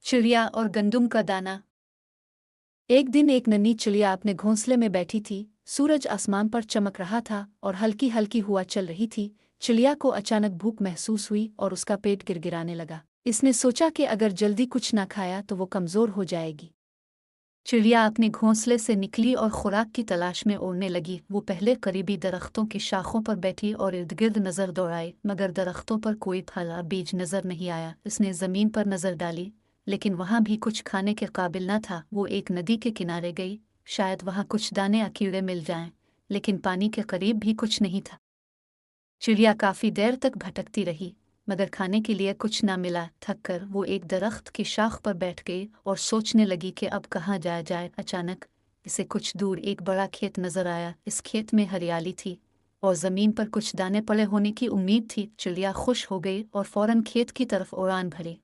चिड़िया और गंदुम का दाना। एक दिन एक नन्ही चिड़िया अपने घोंसले में बैठी थी। सूरज आसमान पर चमक रहा था और हल्की हल्की हवा चल रही थी। चिड़िया को अचानक भूख महसूस हुई और उसका पेट गिरगिराने लगा। इसने सोचा कि अगर जल्दी कुछ ना खाया तो वो कमज़ोर हो जाएगी। चिड़िया अपने घोंसले से निकली और खुराक की तलाश में उड़ने लगी। वो पहले करीबी दरख्तों की शाखों पर बैठी और इर्द गिर्द नज़र दौड़ाई, मगर दरख्तों पर कोई फल या बीज नज़र नहीं आया। उसने ज़मीन पर नज़र डाली, लेकिन वहाँ भी कुछ खाने के काबिल न था। वो एक नदी के किनारे गई, शायद वहाँ कुछ दाने या कीड़े मिल जाएं, लेकिन पानी के करीब भी कुछ नहीं था। चिड़िया काफ़ी देर तक भटकती रही, मगर खाने के लिए कुछ ना मिला। थक कर वो एक दरख्त की शाख पर बैठ गई और सोचने लगी कि अब कहाँ जाया जाए। अचानक इसे कुछ दूर एक बड़ा खेत नजर आया। इस खेत में हरियाली थी और ज़मीन पर कुछ दाने पड़े होने की उम्मीद थी। चिड़िया खुश हो गई और फौरन खेत की तरफ उड़ान भरी।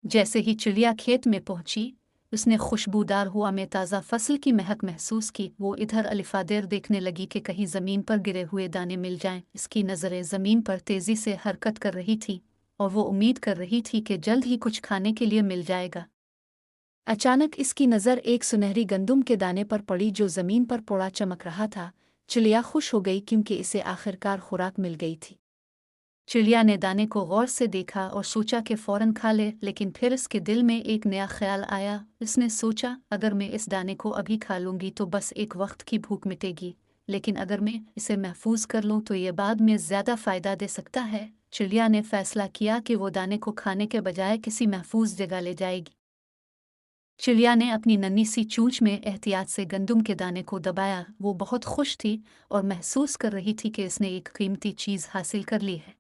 जैसे ही चिड़िया खेत में पहुंची, उसने खुशबूदार हवा में ताज़ा फसल की महक महसूस की। वो इधर अलिफादेर देखने लगी कि कहीं ज़मीन पर गिरे हुए दाने मिल जाएं। इसकी नज़रें ज़मीन पर तेज़ी से हरकत कर रही थी और वो उम्मीद कर रही थी कि जल्द ही कुछ खाने के लिए मिल जाएगा। अचानक इसकी नज़र एक सुनहरी गंदुम के दाने पर पड़ी जो ज़मीन पर पोड़ा चमक रहा था। चिड़िया खुश हो गई क्योंकि इसे आखिरकार खुराक मिल गई थी। चिड़िया ने दाने को गौर से देखा और सोचा कि फौरन खा ले, लेकिन फिर उसके दिल में एक नया ख्याल आया। उसने सोचा, अगर मैं इस दाने को अभी खा लूंगी तो बस एक वक्त की भूख मिटेगी, लेकिन अगर मैं इसे महफूज कर लूं तो ये बाद में ज़्यादा फ़ायदा दे सकता है। चिड़िया ने फैसला किया कि वो दाने को खाने के बजाय किसी महफूज जगह ले जाएगी। चिड़िया ने अपनी नन्ही सी चोंच में एहतियात से गंदुम के दाने को दबाया। वो बहुत खुश थी और महसूस कर रही थी कि इसने एक कीमती चीज़ हासिल कर ली है।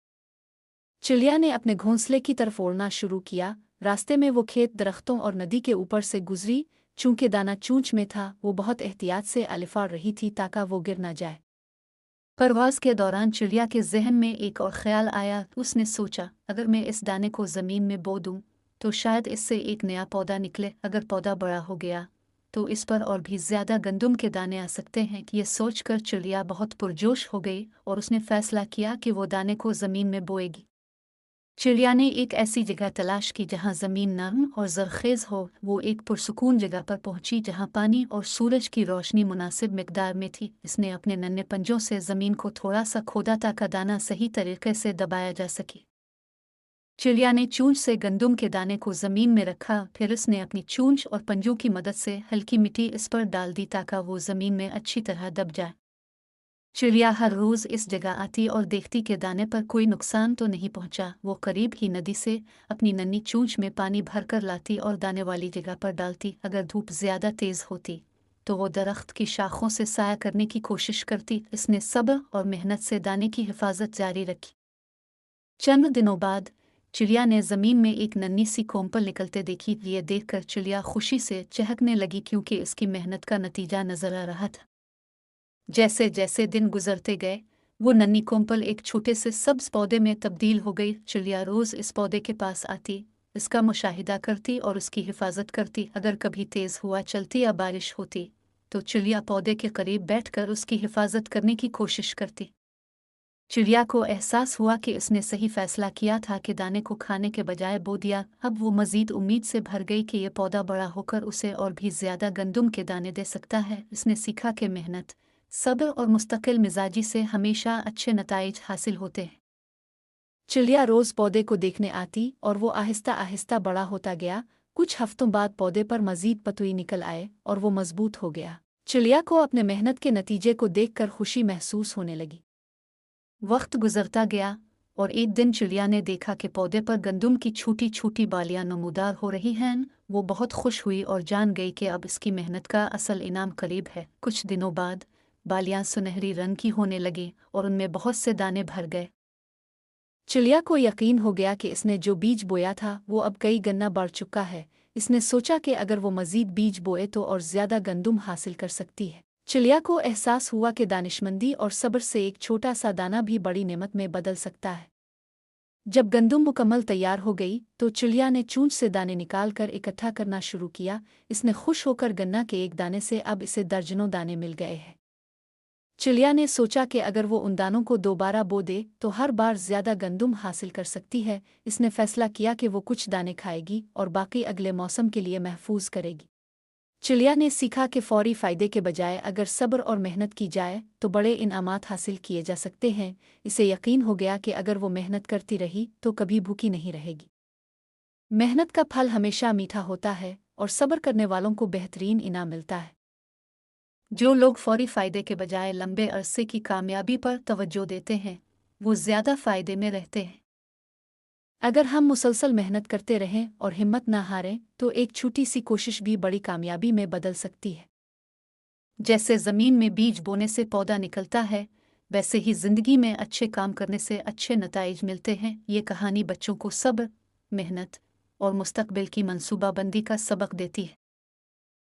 चिड़िया ने अपने घोंसले की तरफ उड़ना शुरू किया। रास्ते में वो खेत, दरख्तों और नदी के ऊपर से गुजरी। चूंकि दाना चोंच में था, वो बहुत एहतियात से अलिफाड़ रही थी ताकि वो गिर न जाए। परवाज़ के दौरान चिड़िया के जहन में एक और ख्याल आया। उसने सोचा, अगर मैं इस दाने को ज़मीन में बो दूं तो शायद इससे एक नया पौधा निकले। अगर पौधा बड़ा हो गया तो इस पर और भी ज़्यादा गंदुम के दाने आ सकते हैं। ये सोचकर चिड़िया बहुत पुरजोश हो गई और उसने फैसला किया कि वो दाने को ज़मीन में बोएगी। चिड़िया ने एक ऐसी जगह तलाश की जहाँ ज़मीन नरम और ज़रख़ेज़ हो। वो एक पुरसुकून जगह पर पहुंची जहाँ पानी और सूरज की रोशनी मुनासिब मिकदार में थी। इसने अपने नन्हे पंजों से ज़मीन को थोड़ा सा खोदा ताकि दाना सही तरीके से दबाया जा सके। चिड़िया ने चोंच से गंदुम के दाने को ज़मीन में रखा, फिर उसने अपनी चोंच और पंजों की मदद से हल्की मिट्टी इस पर डाल दी ताकि वो ज़मीन में अच्छी तरह दब जाए। चिड़िया हर रोज़ इस जगह आती और देखती कि दाने पर कोई नुकसान तो नहीं पहुंचा। वो करीब ही नदी से अपनी नन्ही चोंच में पानी भरकर लाती और दाने वाली जगह पर डालती। अगर धूप ज़्यादा तेज़ होती तो वो दरख्त की शाखों से साया करने की कोशिश करती। इसने सब्र और मेहनत से दाने की हिफाजत जारी रखी। चंद दिनों बाद चिड़िया ने ज़मीन में एक नन्ही सी कोम्पल निकलते देखी। ये देखकर चिड़िया खुशी से चहकने लगी क्योंकि इसकी मेहनत का नतीजा नजर आ रहा था। जैसे जैसे दिन गुजरते गए, वो नन्ही कोम्पल एक छोटे से सब्ज पौधे में तब्दील हो गई। चिड़िया रोज़ इस पौधे के पास आती, इसका मुशाहिदा करती और उसकी हिफाजत करती। अगर कभी तेज़ हवा चलती या बारिश होती तो चिड़िया पौधे के करीब बैठकर उसकी हिफाजत करने की कोशिश करती। चिड़िया को एहसास हुआ कि उसने सही फैसला किया था कि दाने को खाने के बजाय बो दिया। अब वो मज़ीद उम्मीद से भर गई कि यह पौधा बड़ा होकर उसे और भी ज़्यादा गंदुम के दाने दे सकता है। उसने सीखा कि मेहनत, सब्र और मुस्तकिल मिजाजी से हमेशा अच्छे नताइज हासिल होते हैं। चिड़िया रोज़ पौधे को देखने आती और वो आहिस्ता आहिस्ता बड़ा होता गया। कुछ हफ्तों बाद पौधे पर मज़ीद पतुई निकल आए और वो मजबूत हो गया। चिड़िया को अपने मेहनत के नतीजे को देखकर खुशी महसूस होने लगी। वक्त गुजरता गया और एक दिन चिड़िया ने देखा कि पौधे पर गंदुम की छोटी छोटी बालियां नमूदार हो रही हैं। वो बहुत खुश हुई और जान गई कि अब इसकी मेहनत का असल इनाम करीब है। कुछ दिनों बाद बालियां सुनहरी रंग की होने लगी और उनमें बहुत से दाने भर गए। चिड़िया को यकीन हो गया कि इसने जो बीज बोया था वो अब कई गन्ना बढ़ चुका है। इसने सोचा कि अगर वो मज़ीद बीज बोए तो और ज़्यादा गंदुम हासिल कर सकती है। चिड़िया को एहसास हुआ कि दानिशमंदी और सब्र से एक छोटा सा दाना भी बड़ी नेमत में बदल सकता है। जब गंदुम मुकम्मल तैयार हो गई तो चिड़िया ने चोंच से दाने निकालकर इकट्ठा करना शुरू किया। इसने खुश होकर गन्ना के एक दाने से अब इसे दर्जनों दाने मिल गए हैं। चिड़िया ने सोचा कि अगर वो उन दानों को दोबारा बो दे तो हर बार ज्यादा गंदुम हासिल कर सकती है। इसने फैसला किया कि वो कुछ दाने खाएगी और बाकी अगले मौसम के लिए महफूज करेगी। चिड़िया ने सीखा कि फौरी फायदे के बजाय अगर सब्र और मेहनत की जाए तो बड़े इनामात हासिल किए जा सकते हैं। इसे यकीन हो गया कि अगर वो मेहनत करती रही तो कभी भूखी नहीं रहेगी। मेहनत का फल हमेशा मीठा होता है और सब्र करने वालों को बेहतरीन इनाम मिलता है। जो लोग फौरी फायदे के बजाय लंबे अरसे की कामयाबी पर तवज्जो देते हैं वो ज्यादा फायदे में रहते हैं। अगर हम मुसलसल मेहनत करते रहें और हिम्मत न हारें तो एक छोटी सी कोशिश भी बड़ी कामयाबी में बदल सकती है। जैसे जमीन में बीज बोने से पौधा निकलता है, वैसे ही जिंदगी में अच्छे काम करने से अच्छे नताइज मिलते हैं। ये कहानी बच्चों को सब्र, मेहनत और मुस्तकबिल की मंसूबाबंदी का सबक देती है।